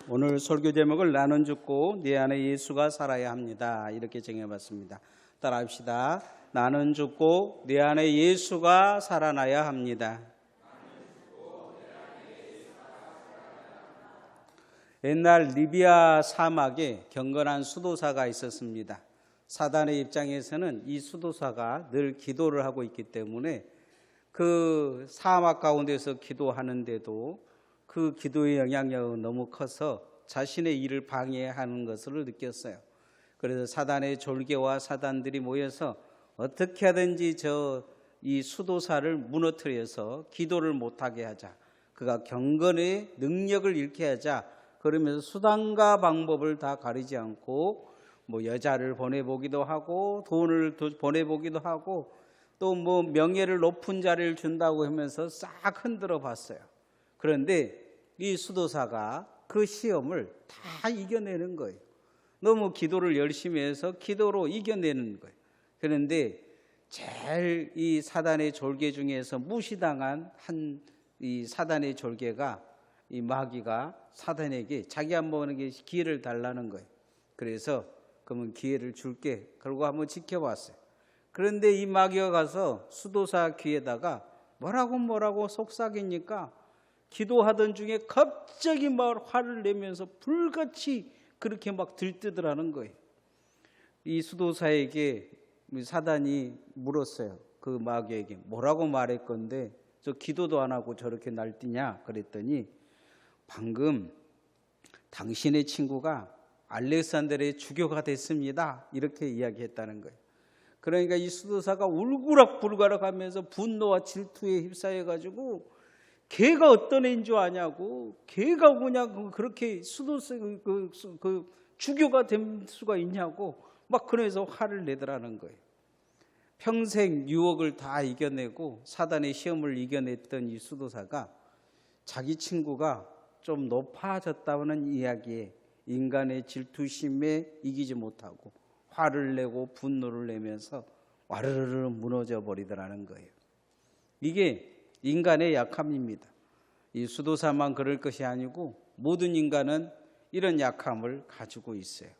오늘 설교 제목을 나는 죽고 내 안에 예수가 살아야 합니다. 이렇게 정해봤습니다. 따라합시다. 나는 죽고 내 안에 예수가 살아나야 합니다. 옛날 리비아 사막에 경건한 수도사가 있었습니다. 사단의 입장에서는 이 수도사가 늘 기도를 하고 있기 때문에 그 사막 가운데서 기도하는데도 그 기도의 영향력은 너무 커서 자신의 일을 방해하는 것을 느꼈어요. 그래서 사단의 졸개와 사단들이 모여서 어떻게 하든지 이 수도사를 무너뜨려서 기도를 못하게 하자, 그가 경건의 능력을 잃게 하자, 그러면서 수단과 방법을 다 가리지 않고 여자를 보내보기도 하고 돈을 보내보기도 하고 또 명예를 높은 자리를 준다고 하면서 싹 흔들어 봤어요. 그런데 이 수도사가 그 시험을 다 이겨내는 거예요. 너무 기도를 열심히 해서 기도로 이겨내는 거예요. 그런데 제일 이 사단의 졸개 중에서 무시당한 이 사단의 졸개가, 이 마귀가 사단에게 자기 한번 기회를 달라는 거예요. 그래서 그러면 기회를 줄게, 그러고 한번 지켜봤어요. 그런데 이 마귀가 가서 수도사 귀에다가 뭐라고 속삭이니까 기도하던 중에 갑자기 막 화를 내면서 불같이 그렇게 막 들뜨더라는 거예요. 이 수도사에게 사단이 물었어요. 그 마귀에게 뭐라고 말할 건데 저 기도도 안 하고 저렇게 날뛰냐 그랬더니, 방금 당신의 친구가 알렉산더의 주교가 됐습니다, 이렇게 이야기했다는 거예요. 그러니까 이 수도사가 울그락불그락 하면서 분노와 질투에 휩싸여가지고 걔가 어떤 애인 줄 아냐고, 걔가 그냥 그렇게 수도사 그 주교가 될 수가 있냐고 막 그래서 화를 내더라는 거예요. 평생 유혹을 다 이겨내고 사단의 시험을 이겨냈던 이 수도사가 자기 친구가 좀 높아졌다는 이야기에 인간의 질투심에 이기지 못하고 화를 내고 분노를 내면서 와르르 무너져 버리더라는 거예요. 이게 인간의 약함입니다. 이 수도사만 그럴 것이 아니고 모든 인간은 이런 약함을 가지고 있어요.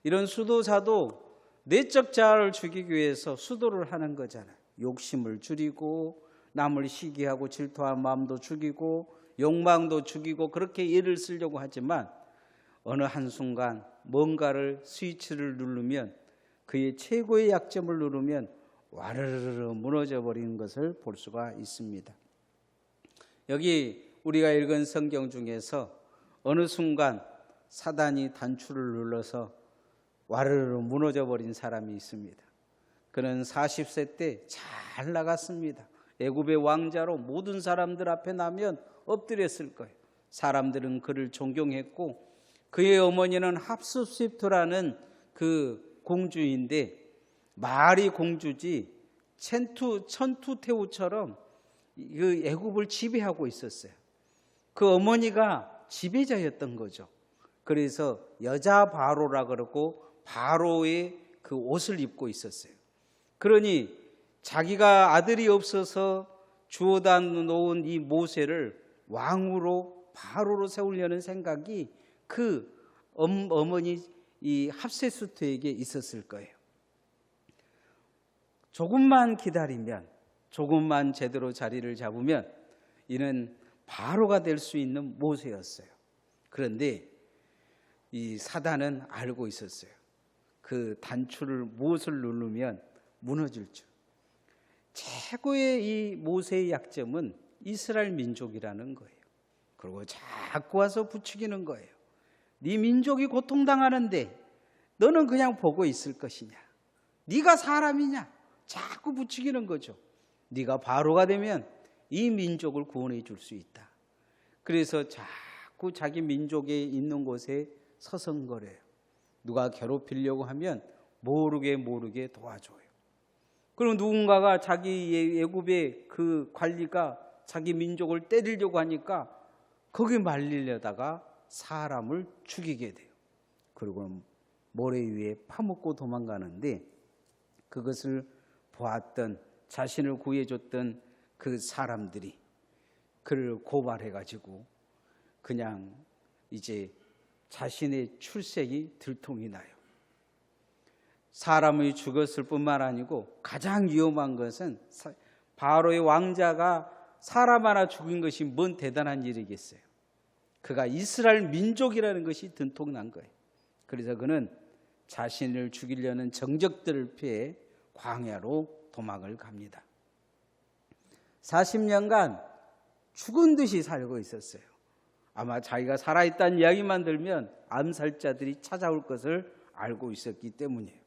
이런 수도사도 내적 자아를 죽이기 위해서 수도를 하는 거잖아요. 욕심을 줄이고 남을 시기하고 질투한 마음도 죽이고 욕망도 죽이고 그렇게 애를 쓰려고 하지만 어느 한순간 뭔가를 스위치를 누르면, 그의 최고의 약점을 누르면 와르르 무너져 버리는 것을 볼 수가 있습니다. 여기 우리가 읽은 성경 중에서 어느 순간 사단이 단추를 눌러서 와르르 무너져 버린 사람이 있습니다. 그는 40세 때 잘 나갔습니다. 애굽의 왕자로 모든 사람들 앞에 나면 엎드렸을 거예요. 사람들은 그를 존경했고 그의 어머니는 합습십토라는 그 공주인데 말이 공주지 천투태우처럼 그 애굽을 지배하고 있었어요. 그 어머니가 지배자였던 거죠. 그래서 여자 바로라 그러고 바로의 그 옷을 입고 있었어요. 그러니 자기가 아들이 없어서 주워다 놓은 이 모세를 왕으로 바로로 세우려는 생각이 그 어머니 이 합세수토에게 있었을 거예요. 조금만 기다리면, 조금만 제대로 자리를 잡으면 이는 바로가 될 수 있는 모세였어요. 그런데 이 사단은 알고 있었어요. 그 단추를 무엇을 누르면 무너질 줄. 최고의 이 모세의 약점은 이스라엘 민족이라는 거예요. 그리고 자꾸 와서 부추기는 거예요. 네 민족이 고통당하는데 너는 그냥 보고 있을 것이냐? 네가 사람이냐? 자꾸 부추기는 거죠. 네가 바로가 되면 이 민족을 구원해 줄 수 있다. 그래서 자꾸 자기 민족에 있는 곳에 서성거려요. 누가 괴롭히려고 하면 모르게 도와줘요. 그리고 누군가가 자기 애굽의 그 관리가 자기 민족을 때리려고 하니까 거기 말리려다가 사람을 죽이게 돼요. 그리고 모래 위에 파묻고 도망가는데, 그것을 보았던, 자신을 구해줬던 그 사람들이 그를 고발해가지고 그냥 이제 자신의 출생이 들통이 나요. 사람이 죽었을 뿐만 아니고 가장 위험한 것은 바로의 왕자가 사람 하나 죽인 것이 뭔 대단한 일이겠어요. 그가 이스라엘 민족이라는 것이 들통난 거예요. 그래서 그는 자신을 죽이려는 정적들을 피해 광야로 도망을 갑니다. 40년간 죽은 듯이 살고 있었어요. 아마 자기가 살아있다는 이야기만 들면 암살자들이 찾아올 것을 알고 있었기 때문이에요.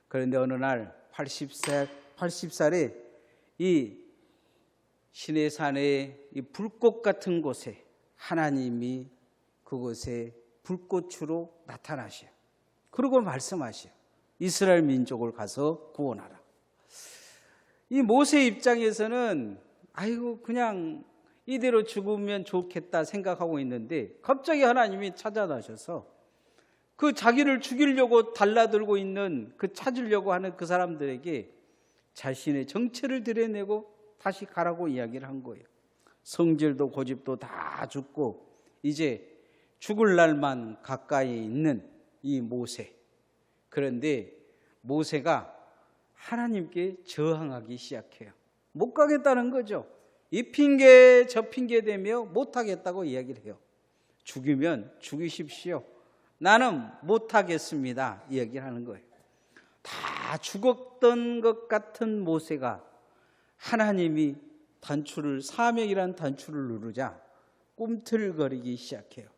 그런데 어느 날 80살에 이 시내산의 이 불꽃 같은 곳에 하나님이 그곳에 불꽃으로 나타나셔요. 그리고 말씀하셔요. 이스라엘 민족을 가서 구원하라. 이 모세 입장에서는 아이고 그냥 이대로 죽으면 좋겠다 생각하고 있는데 갑자기 하나님이 찾아나셔서 그 자기를 죽이려고 달라들고 있는 그 찾으려고 하는 그 사람들에게 자신의 정체를 드러내고 다시 가라고 이야기를 한 거예요. 성질도 고집도 다 죽고 이제 죽을 날만 가까이 있는 이 모세. 그런데 모세가 하나님께 저항하기 시작해요. 못 가겠다는 거죠. 이 핑계 저 핑계 대며 못하겠다고 이야기를 해요. 죽이면 죽이십시오. 나는 못하겠습니다. 이야기를 하는 거예요. 다 죽었던 것 같은 모세가 하나님이 사명이란 단추를 누르자 꿈틀거리기 시작해요.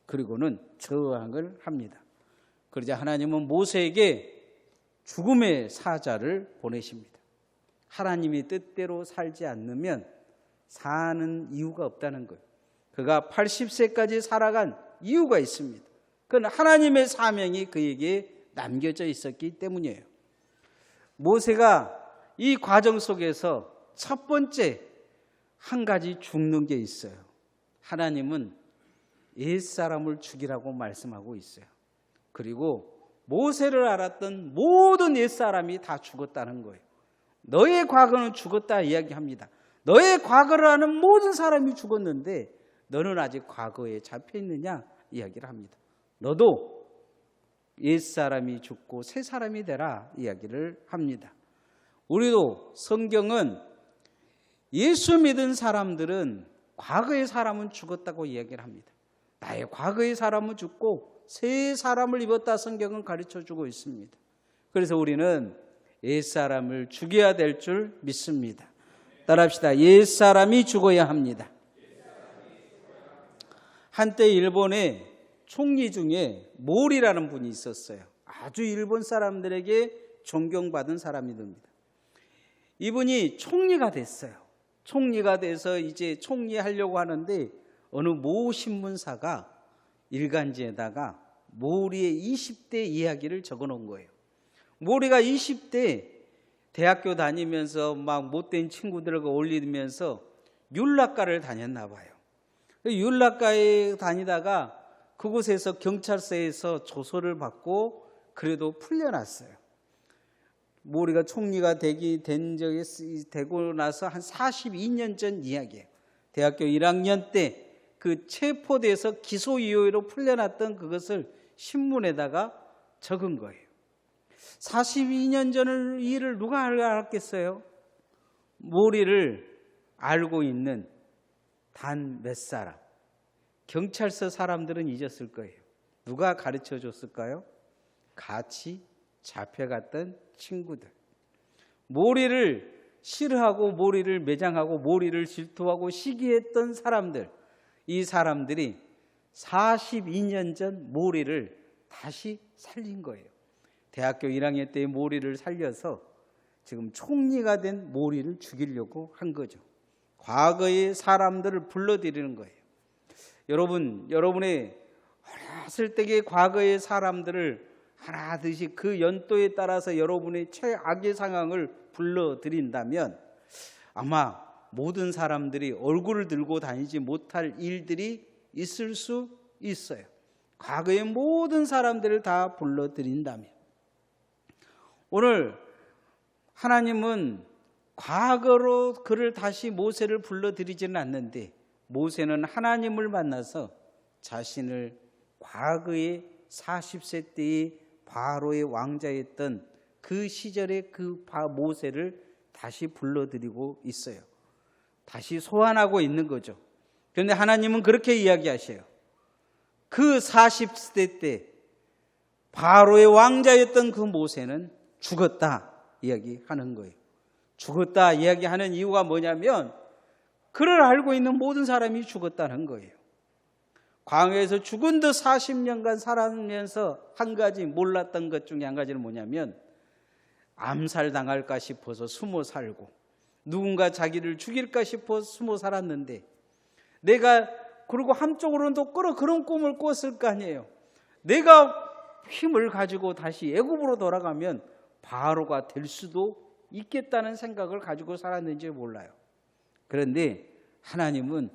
그리고는 저항을 합니다. 그러자 하나님은 모세에게 죽음의 사자를 보내십니다. 하나님이 뜻대로 살지 않으면 사는 이유가 없다는 거예요. 그가 80세까지 살아간 이유가 있습니다. 그건 하나님의 사명이 그에게 남겨져 있었기 때문이에요. 모세가 이 과정 속에서 첫 번째 한 가지 죽는 게 있어요. 하나님은 옛사람을 죽이라고 말씀하고 있어요. 그리고 모세를 알았던 모든 옛사람이 다 죽었다는 거예요. 너의 과거는 죽었다 이야기합니다. 너의 과거를 아는 모든 사람이 죽었는데 너는 아직 과거에 잡혀 있느냐 이야기를 합니다. 너도 옛사람이 죽고 새 사람이 되라 이야기를 합니다. 우리도 성경은 예수 믿은 사람들은 과거의 사람은 죽었다고 이야기를 합니다. 나의 과거의 사람은 죽고 새 사람을 입었다 성경은 가르쳐주고 있습니다. 그래서 우리는 옛사람을 죽여야 될 줄 믿습니다. 따라합시다. 옛사람이 죽어야 합니다. 한때 일본의 총리 중에 모리라는 분이 있었어요. 아주 일본 사람들에게 존경받은 사람입니다. 이분이 총리가 됐어요. 총리가 돼서 이제 총리하려고 하는데 어느 모 신문사가 일간지에다가 모리의 20대 이야기를 적어놓은 거예요. 모리가 20대 대학교 다니면서 막 못된 친구들과 어울리면서 율락가를 다녔나 봐요. 율락가에 다니다가 그곳에서 경찰서에서 조서를 받고 그래도 풀려났어요. 모리가 총리가 되고 나서 한 42년 전 이야기예요. 대학교 1학년 때 그 체포돼서 기소 이후로 풀려났던 그것을 신문에다가 적은 거예요. 42년 전 일을 누가 알았겠어요? 모리를 알고 있는 단 몇 사람. 경찰서 사람들은 잊었을 거예요. 누가 가르쳐 줬을까요? 같이 잡혀갔던 친구들. 모리를 싫어하고 모리를 매장하고 모리를 질투하고 시기했던 사람들. 이 사람들이 42년 전 모리를 다시 살린 거예요. 대학교 1학년 때의 모리를 살려서 지금 총리가 된 모리를 죽이려고 한 거죠. 과거의 사람들을 불러들이는 거예요. 여러분의 어렸을 때의 과거의 사람들을 하나둘씩 그 연도에 따라서 여러분의 최악의 상황을 불러들인다면 아마 모든 사람들이 얼굴을 들고 다니지 못할 일들이 있을 수 있어요. 과거의 모든 사람들을 다 불러들인다면. 오늘 하나님은 과거로 그를 다시 모세를 불러들이지는 않는데 모세는 하나님을 만나서 자신을 과거의 40세 때의 바로의 왕자였던 그 시절의 그 모세를 다시 불러들이고 있어요. 다시 소환하고 있는 거죠. 그런데 하나님은 그렇게 이야기하셔요. 그 40세 때 바로의 왕자였던 그 모세는 죽었다 이야기하는 거예요. 죽었다 이야기하는 이유가 뭐냐면 그를 알고 있는 모든 사람이 죽었다는 거예요. 광야에서 죽은 듯 40년간 살아가면서 한 가지 몰랐던 것 중에 한 가지는 뭐냐면 암살당할까 싶어서 숨어 살고 누군가 자기를 죽일까 싶어서 숨어 살았는데 내가 그리고 한쪽으로는 또 그런 꿈을 꿨을 거 아니에요. 내가 힘을 가지고 다시 애굽으로 돌아가면 바로가 될 수도 있겠다는 생각을 가지고 살았는지 몰라요. 그런데 하나님은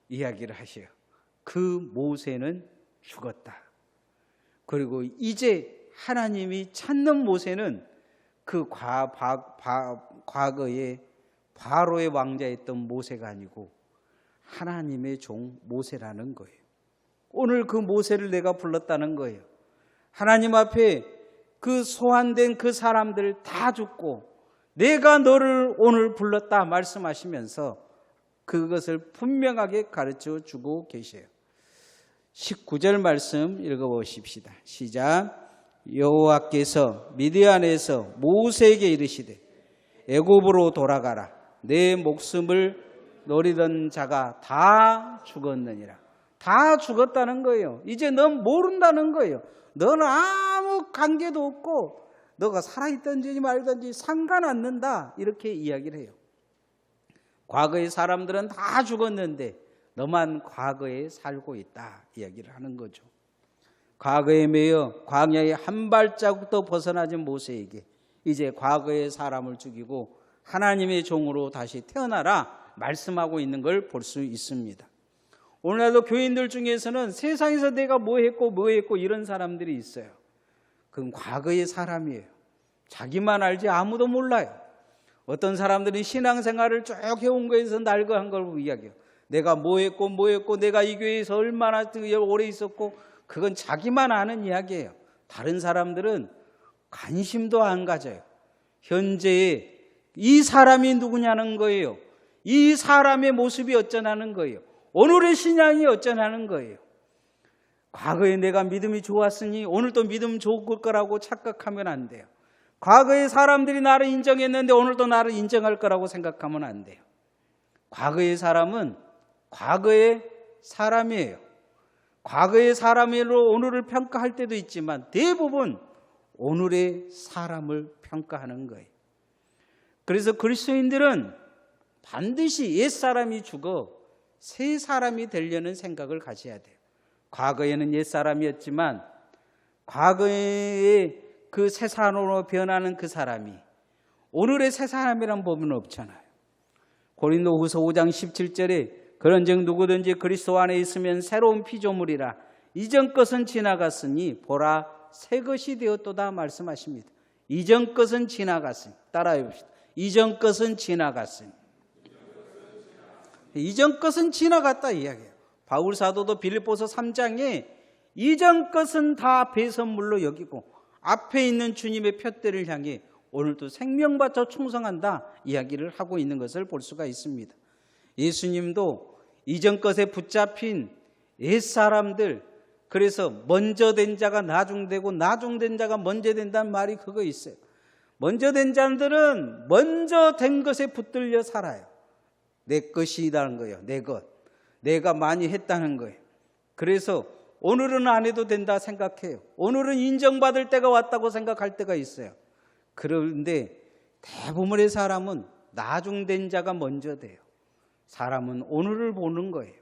이야기를 하셔요. 그 모세는 죽었다. 그리고 이제 하나님이 찾는 모세는 그 과거에 바로의 왕자였던 모세가 아니고 하나님의 종 모세라는 거예요. 오늘 그 모세를 내가 불렀다는 거예요. 하나님 앞에 그 소환된 그 사람들 다 죽고 내가 너를 오늘 불렀다 말씀하시면서 그것을 분명하게 가르쳐 주고 계셔요. 19절 말씀 읽어보십시다. 시작. 여호와께서 미디안에서 모세에게 이르시되 애굽으로 돌아가라. 내 목숨을 노리던 자가 다 죽었느니라. 다 죽었다는 거예요. 이제 넌 모른다는 거예요. 너는 아무 관계도 없고 너가 살아있든지 말든지 상관 않는다. 이렇게 이야기를 해요. 과거의 사람들은 다 죽었는데 너만 과거에 살고 있다. 이야기를 하는 거죠. 과거에 매여 광야의 한 발자국도 벗어나지 모세에게 이제 과거의 사람을 죽이고 하나님의 종으로 다시 태어나라 말씀하고 있는 걸 볼 수 있습니다. 오늘날도 교인들 중에서는 세상에서 내가 뭐 했고 이런 사람들이 있어요. 그건 과거의 사람이에요. 자기만 알지 아무도 몰라요. 어떤 사람들은 신앙생활을 쭉 해온 거에서 날거한 걸 이야기해요. 내가 뭐 했고 내가 이 교회에서 얼마나 오래 있었고 그건 자기만 아는 이야기예요. 다른 사람들은 관심도 안 가져요. 현재의 이 사람이 누구냐는 거예요. 이 사람의 모습이 어쩌냐는 거예요. 오늘의 신앙이 어쩌냐는 거예요. 과거에 내가 믿음이 좋았으니 오늘도 믿음 좋을 거라고 착각하면 안 돼요. 과거의 사람들이 나를 인정했는데 오늘도 나를 인정할 거라고 생각하면 안 돼요. 과거의 사람은 과거의 사람이에요. 과거의 사람으로 오늘을 평가할 때도 있지만 대부분 오늘의 사람을 평가하는 거예요. 그래서 그리스도인들은 반드시 옛사람이 죽어 새 사람이 되려는 생각을 가져야 돼요. 과거에는 옛사람이었지만 과거에 그 새 사람으로 변하는 그 사람이 오늘의 새 사람이란 법은 없잖아요. 고린도후서 5장 17절에 그런즉 누구든지 그리스도 안에 있으면 새로운 피조물이라 이전 것은 지나갔으니 보라 새 것이 되었도다 말씀하십니다. 이전 것은 지나갔으니 따라해 봅시다. 이전 것은 지나갔으니 이전 것은 지나갔다 이야기해요. 바울 사도도 빌립보서 3장에 이전 것은 다 배선물로 여기고 앞에 있는 주님의 푯대를 향해 오늘도 생명 바쳐 충성한다 이야기를 하고 있는 것을 볼 수가 있습니다. 예수님도 이전 것에 붙잡힌 옛사람들, 그래서 먼저 된 자가 나중되고 나중된 자가 먼저 된다는 말이 그거 있어요. 먼저 된 자들은 먼저 된 것에 붙들려 살아요. 내 것이라는 거예요. 내 것. 내가 많이 했다는 거예요. 그래서 오늘은 안 해도 된다 생각해요. 오늘은 인정받을 때가 왔다고 생각할 때가 있어요. 그런데 대부분의 사람은 나중된 자가 먼저 돼요. 사람은 오늘을 보는 거예요.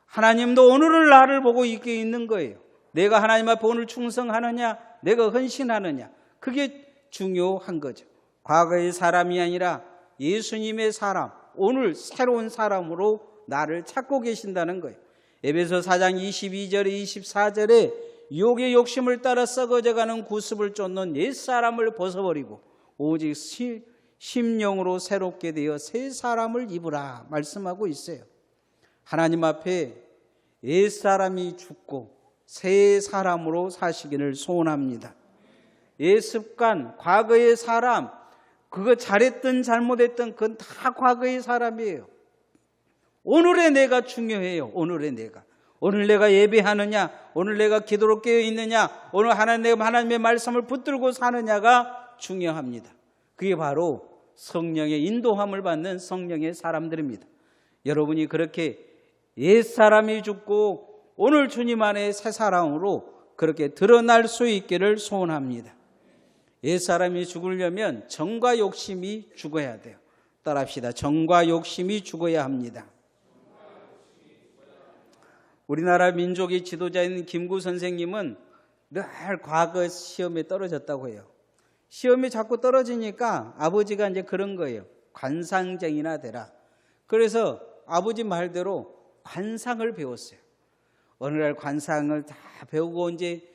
하나님도 오늘을 나를 보고 있게 있는 거예요. 내가 하나님 앞에 오늘 충성하느냐, 내가 헌신하느냐, 그게 중요한 거죠. 과거의 사람이 아니라 예수님의 사람, 오늘 새로운 사람으로 나를 찾고 계신다는 거예요. 에베소 4장 22절에 24절에 유혹의 욕심을 따라 썩어져가는 구습을 쫓는 옛사람을 벗어버리고 오직 심령으로 새롭게 되어 새 사람을 입으라 말씀하고 있어요. 하나님 앞에 옛사람이 죽고 새 사람으로 사시기를 소원합니다. 옛 습관, 과거의 사람, 그거 잘했든 잘못했든 그건 다 과거의 사람이에요. 오늘의 내가 중요해요. 오늘의 내가. 오늘 내가 예배하느냐, 오늘 내가 기도로 깨어있느냐, 오늘 하나님의 말씀을 붙들고 사느냐가 중요합니다. 그게 바로 성령의 인도함을 받는 성령의 사람들입니다. 여러분이 그렇게 옛사람이 죽고 오늘 주님 안에 새 사람으로 그렇게 드러날 수 있기를 소원합니다. 옛사람이 죽으려면 정과 욕심이 죽어야 돼요. 따라합시다. 정과 욕심이 죽어야 합니다. 우리나라 민족의 지도자인 김구 선생님은 늘 과거 시험에 떨어졌다고 해요. 시험에 자꾸 떨어지니까 아버지가 이제 그런 거예요. 관상쟁이나 되라. 그래서 아버지 말대로 관상을 배웠어요. 어느 날 관상을 다 배우고 이제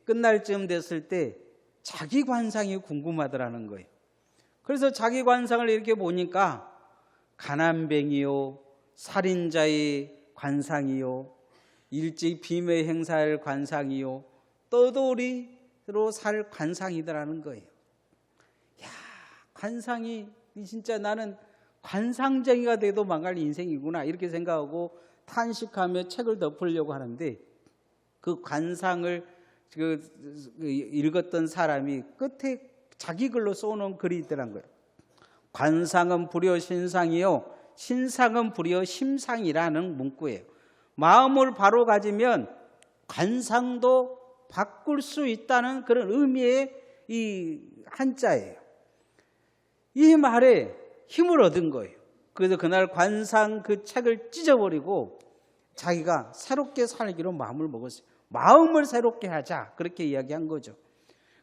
끝날 쯤 됐을 때 자기 관상이 궁금하더라는 거예요. 그래서 자기 관상을 이렇게 보니까 가난뱅이요, 살인자의 관상이요, 일찍 비매 행사할 관상이요, 떠돌이로 살 관상이더라는 거예요. 야, 관상이 진짜 나는 관상쟁이가 돼도 망할 인생이구나 이렇게 생각하고 탄식하며 책을 덮으려고 하는데 그 관상을 읽었던 사람이 끝에 자기 글로 써놓은 글이 있더란 거예요. 관상은 불여 신상이요, 신상은 불여 심상이라는 문구예요. 마음을 바로 가지면 관상도 바꿀 수 있다는 그런 의미의 이 한자예요. 이 말에 힘을 얻은 거예요. 그래서 그날 관상 그 책을 찢어버리고 자기가 새롭게 살기로 마음을 먹었어요. 마음을 새롭게 하자 그렇게 이야기한 거죠.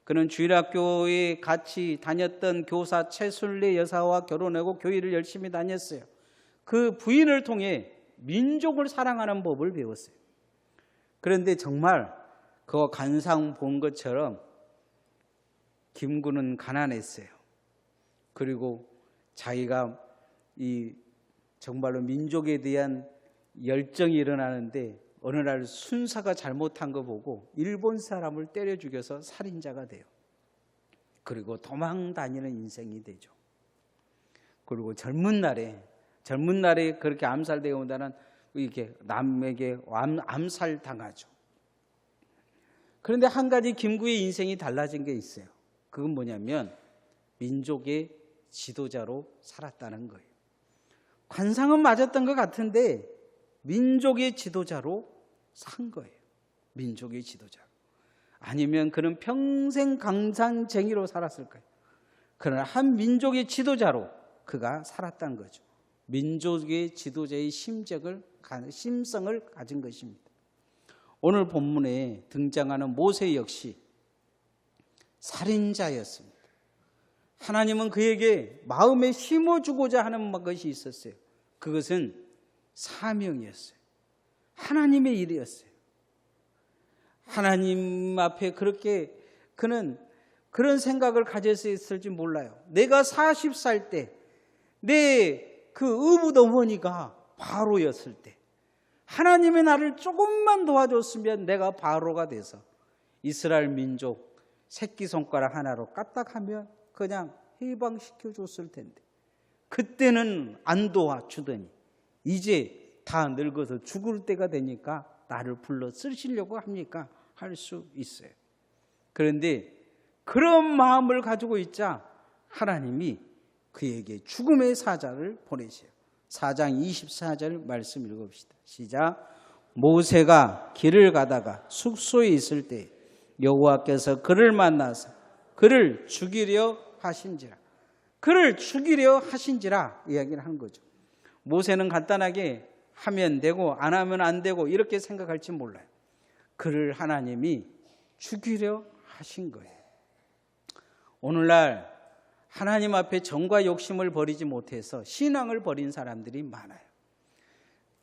그는 주일학교에 같이 다녔던 교사 최순례 여사와 결혼하고 교회를 열심히 다녔어요. 그 부인을 통해 민족을 사랑하는 법을 배웠어요. 그런데 정말 그 관상 본 것처럼 김구는 가난했어요. 그리고 자기가 정말로 민족에 대한 열정이 일어나는데 어느 날 순사가 잘못한 거 보고 일본 사람을 때려 죽여서 살인자가 돼요. 그리고 도망 다니는 인생이 되죠. 그리고 젊은 날에 그렇게 암살되어 온다는 이렇게 남에게 암살 당하죠. 그런데 한 가지 김구의 인생이 달라진 게 있어요. 그건 뭐냐면 민족의 지도자로 살았다는 거예요. 관상은 맞았던 것 같은데 민족의 지도자로 산 거예요. 민족의 지도자. 아니면 그는 평생 강상쟁이로 살았을까요? 그러나 한 민족의 지도자로 그가 살았다는 거죠. 민족의 지도자의 심성을 가진 것입니다. 오늘 본문에 등장하는 모세 역시 살인자였습니다. 하나님은 그에게 마음에 심어주고자 하는 것이 있었어요. 그것은 사명이었어요. 하나님의 일이었어요. 하나님 앞에 그렇게 그는 그런 생각을 가질 수 있을지 몰라요. 내가 40살 때 내 그 의붓 어머니가 바로였을 때 하나님의 나를 조금만 도와줬으면 내가 바로가 돼서 이스라엘 민족 새끼손가락 하나로 까딱하면 그냥 해방시켜줬을 텐데 그때는 안 도와주더니 이제 다 늙어서 죽을 때가 되니까 나를 불러 쓰시려고 합니까? 할 수 있어요. 그런데 그런 마음을 가지고 있자 하나님이 그에게 죽음의 사자를 보내셔요. 4장 24절 말씀 읽읍시다. 시작. 모세가 길을 가다가 숙소에 있을 때 여호와께서 그를 만나서 그를 죽이려 하신지라. 그를 죽이려 하신지라 이야기를 하는 거죠. 모세는 간단하게 하면 되고 안 하면 안 되고 이렇게 생각할지 몰라요. 그를 하나님이 죽이려 하신 거예요. 오늘날 하나님 앞에 정과 욕심을 버리지 못해서 신앙을 버린 사람들이 많아요.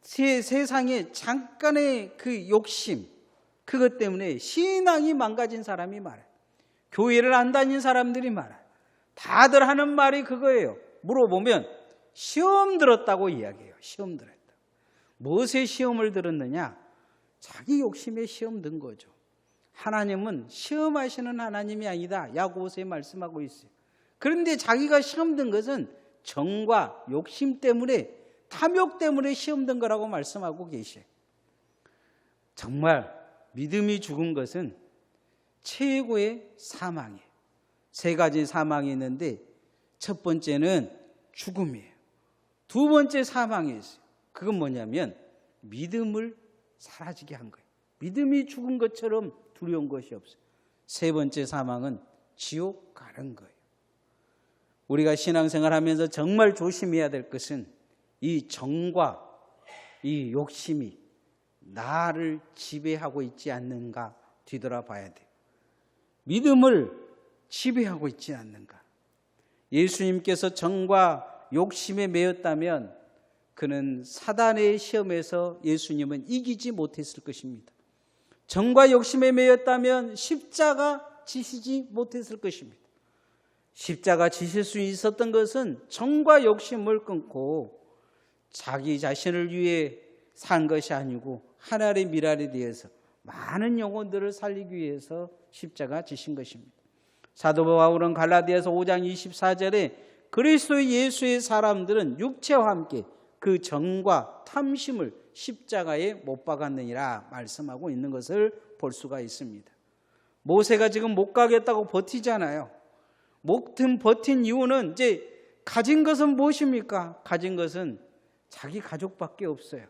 세상에 잠깐의 그 욕심, 그것 때문에 신앙이 망가진 사람이 많아요. 교회를 안 다닌 사람들이 많아요. 다들 하는 말이 그거예요. 물어보면 시험 들었다고 이야기해요. 시험 들었다. 무엇에 시험을 들었느냐? 자기 욕심에 시험 든 거죠. 하나님은 시험하시는 하나님이 아니다. 야고보서에 말씀하고 있어요. 그런데 자기가 시험 든 것은 정과 욕심 때문에, 탐욕 때문에 시험 든 거라고 말씀하고 계셔요. 정말 믿음이 죽은 것은 최고의 사망이에요. 세 가지 사망이 있는데 첫 번째는 죽음이에요. 두 번째 사망이 있어요. 그건 뭐냐면 믿음을 사라지게 한 거예요. 믿음이 죽은 것처럼 두려운 것이 없어요. 세 번째 사망은 지옥 가는 거예요. 우리가 신앙생활하면서 정말 조심해야 될 것은 이 정과 이 욕심이 나를 지배하고 있지 않는가 뒤돌아봐야 돼요. 믿음을 지배하고 있지 않는가. 예수님께서 정과 욕심에 매였다면 그는 사단의 시험에서 예수님은 이기지 못했을 것입니다. 정과 욕심에 매였다면 십자가 지시지 못했을 것입니다. 십자가 지실 수 있었던 것은 정과 욕심을 끊고 자기 자신을 위해 산 것이 아니고 하나님의 미랄에 대해서 많은 영혼들을 살리기 위해서 십자가 지신 것입니다. 사도 바울은 갈라디아서 5장 24절에 그리스도 예수의 사람들은 육체와 함께 그 정과 탐심을 십자가에 못 박았느니라 말씀하고 있는 것을 볼 수가 있습니다. 모세가 지금 못 가겠다고 버티잖아요. 버틴 이유는 이제 가진 것은 무엇입니까? 가진 것은 자기 가족밖에 없어요.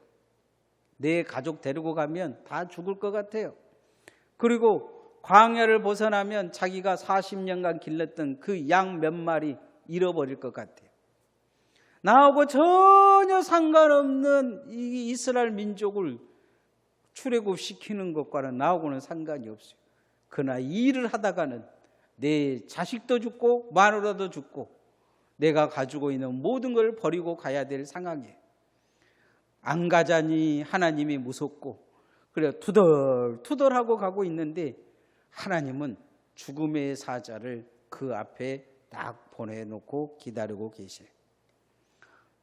내 가족 데리고 가면 다 죽을 것 같아요. 그리고 광야를 벗어나면 자기가 40년간 길렀던 그 양 몇 마리 잃어버릴 것 같아요. 나하고 전혀 상관없는 이 이스라엘 민족을 출애굽시키는 것과는 나하고는 상관이 없어요. 그러나 이 일을 하다가는 내 자식도 죽고 마누라도 죽고 내가 가지고 있는 모든 걸 버리고 가야 될 상황이에요. 안 가자니 하나님이 무섭고 그래 투덜투덜하고 가고 있는데 하나님은 죽음의 사자를 그 앞에 딱 보내놓고 기다리고 계셔요.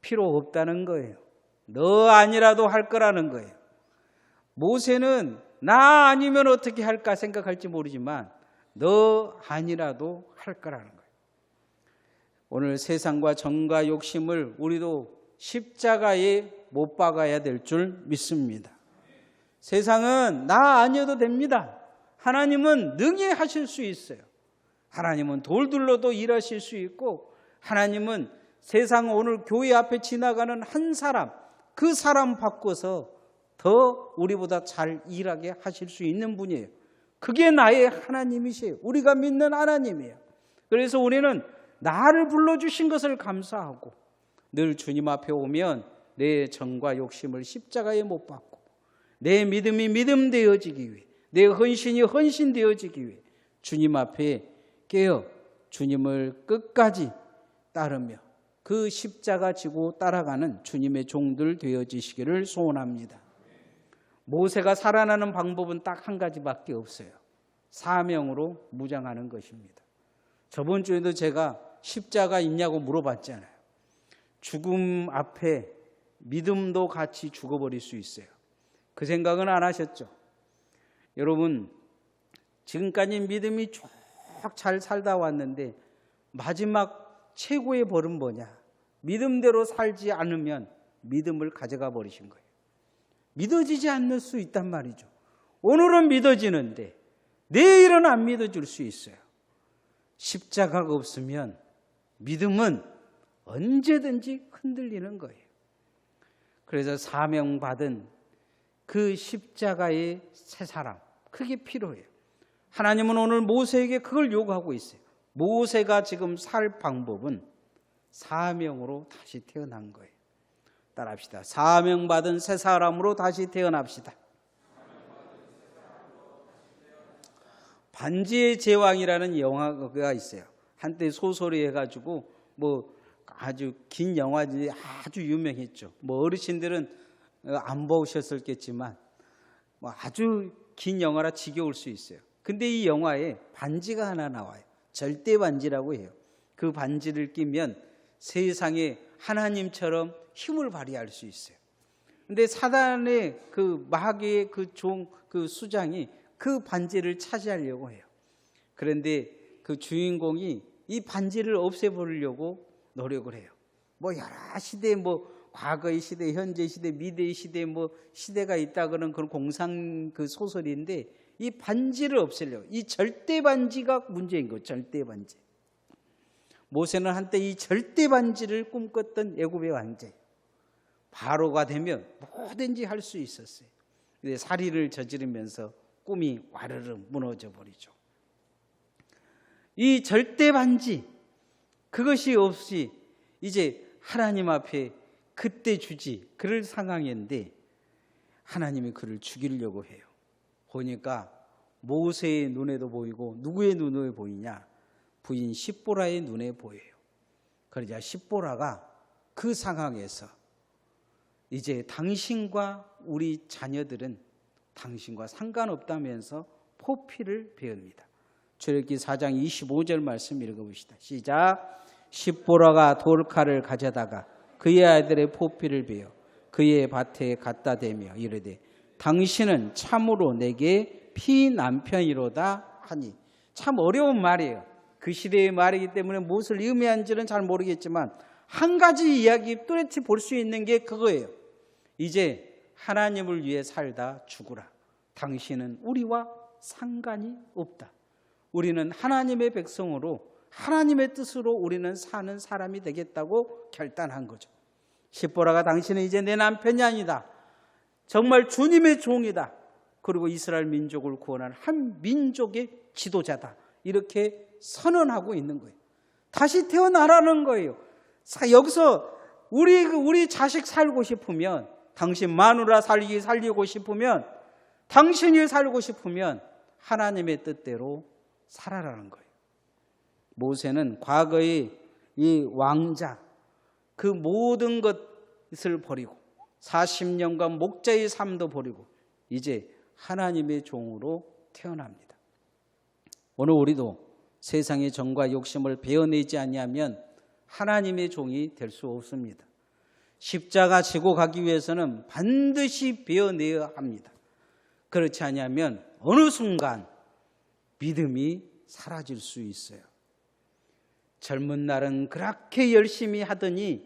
필요 없다는 거예요. 너 아니라도 할 거라는 거예요. 모세는 나 아니면 어떻게 할까 생각할지 모르지만 너 아니라도 할 거라는 거예요. 오늘 세상과 정과 욕심을 우리도 십자가에 못 박아야 될 줄 믿습니다. 세상은 나 아니어도 됩니다. 하나님은 능히 하실 수 있어요. 하나님은 돌들로도 일하실 수 있고 하나님은 세상 오늘 교회 앞에 지나가는 한 사람, 그 사람 바꿔서 더 우리보다 잘 일하게 하실 수 있는 분이에요. 그게 나의 하나님이세요. 우리가 믿는 하나님이에요. 그래서 우리는 나를 불러주신 것을 감사하고 늘 주님 앞에 오면 내 정과 욕심을 십자가에 못 박고 내 믿음이 믿음 되어지기 위해 내 헌신이 헌신 되어지기 위해 주님 앞에 깨어 주님을 끝까지 따르며 그 십자가 지고 따라가는 주님의 종들 되어지시기를 소원합니다. 모세가 살아나는 방법은 딱 한 가지밖에 없어요. 사명으로 무장하는 것입니다. 저번 주에도 제가 십자가 있냐고 물어봤잖아요. 죽음 앞에 믿음도 같이 죽어버릴 수 있어요. 그 생각은 안 하셨죠? 여러분, 지금까지 믿음이 쭉 잘 살다 왔는데 마지막 최고의 벌은 뭐냐? 믿음대로 살지 않으면 믿음을 가져가 버리신 거예요. 믿어지지 않을 수 있단 말이죠. 오늘은 믿어지는데 내일은 안 믿어질 수 있어요. 십자가가 없으면 믿음은 언제든지 흔들리는 거예요. 그래서 사명받은 그 십자가의 새 사람, 그게 필요해요. 하나님은 오늘 모세에게 그걸 요구하고 있어요. 모세가 지금 살 방법은 사명으로 다시 태어난 거예요. 따라합시다. 사명받은 새 사람으로 다시 태어납시다. 반지의 제왕이라는 영화가 있어요. 한때 소설이 해가지고 뭐 아주 긴 영화지 아주 유명했죠. 뭐 어르신들은 안 보셨었겠지만 뭐 아주 긴 영화라 지겨울 수 있어요. 근데 이 영화에 반지가 하나 나와요. 절대 반지라고 해요. 그 반지를 끼면 세상에 하나님처럼 힘을 발휘할 수 있어요. 근데 사단의 그 마귀의 그 수장이 그 반지를 차지하려고 해요. 그런데 그 주인공이 이 반지를 없애버리려고 노력을 해요. 뭐 여러 시대, 뭐 과거의 시대, 현재 시대, 미래의 시대, 뭐 시대가 있다 그런 그런 공상 그 소설인데 이 반지를 없애려고. 이 절대 반지가 문제인 거예요. 절대 반지. 모세는 한때 이 절대 반지를 꿈꿨던 애굽의 왕자예요. 바로가 되면 뭐든지 할 수 있었어요. 근데 살인을 저지르면서 꿈이 와르르 무너져 버리죠. 이 절대 반지, 그것이 없이 이제 하나님 앞에 그때 주지 그럴 상황인데 하나님이 그를 죽이려고 해요. 보니까 모세의 눈에도 보이고 누구의 눈에 보이냐? 부인 십보라의 눈에 보여요. 그러자 십보라가 그 상황에서 이제 당신과 우리 자녀들은 당신과 상관없다면서 포피를 베옵니다. 출애굽기 4장 25절 말씀 읽어봅시다. 시작. 십보라가 돌칼을 가져다가 그의 아들의 포피를 베어 그의 밭에 갖다 대며 이르되 당신은 참으로 내게 피남편이로다 하니. 참 어려운 말이에요. 그 시대의 말이기 때문에 무엇을 의미하는지는 잘 모르겠지만 한 가지 이야기 뚜렷이 볼 수 있는 게 그거예요. 이제 하나님을 위해 살다 죽으라. 당신은 우리와 상관이 없다. 우리는 하나님의 백성으로 하나님의 뜻으로 우리는 사는 사람이 되겠다고 결단한 거죠. 십보라가 당신은 이제 내 남편이 아니다. 정말 주님의 종이다. 그리고 이스라엘 민족을 구원할 한 민족의 지도자다. 이렇게 선언하고 있는 거예요. 다시 태어나라는 거예요. 여기서 우리 자식 살고 싶으면, 당신 마누라 살리고 싶으면, 당신이 살고 싶으면 하나님의 뜻대로 살아라는 거예요. 모세는 과거의 이 왕자 그 모든 것을 버리고 40년간 목자의 삶도 버리고 이제 하나님의 종으로 태어납니다. 오늘 우리도 세상의 정과 욕심을 베어내지 아니하면 하나님의 종이 될 수 없습니다. 십자가 지고 가기 위해서는 반드시 베어내야 합니다. 그렇지 않으면 어느 순간 믿음이 사라질 수 있어요. 젊은 날은 그렇게 열심히 하더니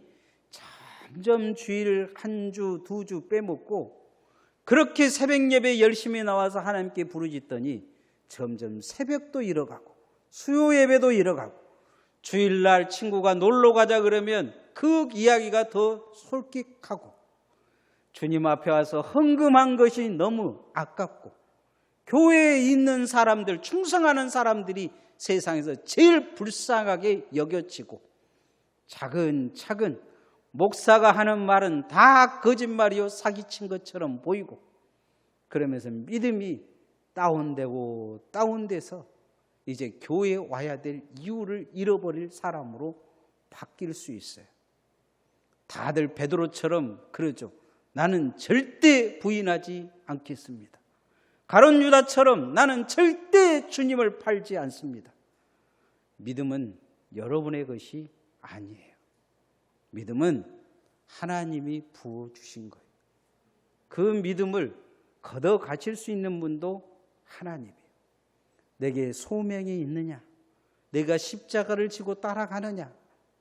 점점 주일 한 주, 두 주 빼먹고 그렇게 새벽 예배 열심히 나와서 하나님께 부르짖더니 점점 새벽도 잃어가고 수요 예배도 잃어가고 주일날 친구가 놀러 가자 그러면 그 이야기가 더 솔깃하고 주님 앞에 와서 헌금한 것이 너무 아깝고 교회에 있는 사람들, 충성하는 사람들이 세상에서 제일 불쌍하게 여겨지고 차근차근 목사가 하는 말은 다 거짓말이요 사기친 것처럼 보이고 그러면서 믿음이 다운돼서 이제 교회에 와야 될 이유를 잃어버릴 사람으로 바뀔 수 있어요. 다들 베드로처럼 그러죠. 나는 절대 부인하지 않겠습니다. 가룟 유다처럼 나는 절대 주님을 팔지 않습니다. 믿음은 여러분의 것이 아니에요. 믿음은 하나님이 부어주신 거예요. 그 믿음을 걷어 가질 수 있는 분도 하나님이에요. 내게 소명이 있느냐, 내가 십자가를 지고 따라가느냐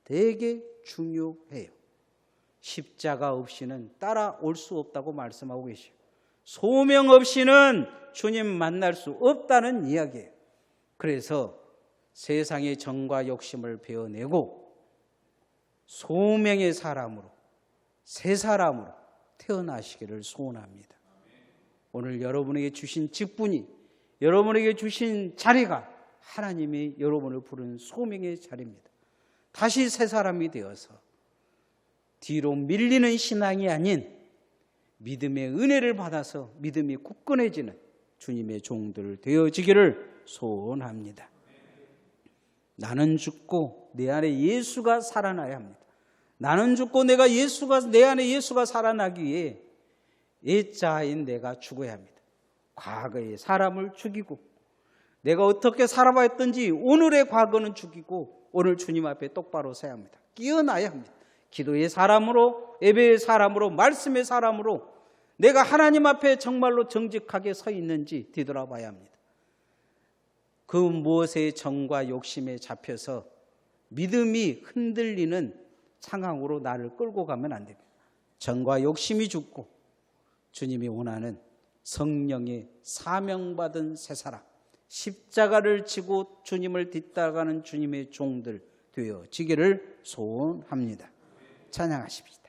되게 중요해요. 십자가 없이는 따라올 수 없다고 말씀하고 계시요. 소명 없이는 주님 만날 수 없다는 이야기예요. 그래서 세상의 정과 욕심을 베어내고 소명의 사람으로, 새 사람으로 태어나시기를 소원합니다. 오늘 여러분에게 주신 직분이, 여러분에게 주신 자리가 하나님이 여러분을 부른 소명의 자리입니다. 다시 새 사람이 되어서 뒤로 밀리는 신앙이 아닌 믿음의 은혜를 받아서 믿음이 굳건해지는 주님의 종들 되어지기를 소원합니다. 나는 죽고 내 안에 예수가 살아나야 합니다. 나는 죽고 내 안에 예수가 살아나기 위해 옛자인 내가 죽어야 합니다. 과거의 사람을 죽이고 내가 어떻게 살아왔던지 오늘의 과거는 죽이고 오늘 주님 앞에 똑바로 서야 합니다. 깨어나야 합니다. 기도의 사람으로, 예배의 사람으로, 말씀의 사람으로 내가 하나님 앞에 정말로 정직하게 서 있는지 뒤돌아봐야 합니다. 그 무엇의 정과 욕심에 잡혀서 믿음이 흔들리는 상황으로 나를 끌고 가면 안 됩니다. 정과 욕심이 죽고 주님이 원하는 성령의 사명받은 새 사람, 십자가를 지고 주님을 뒤따라가는 주님의 종들 되어지기를 소원합니다. 찬양하십시다.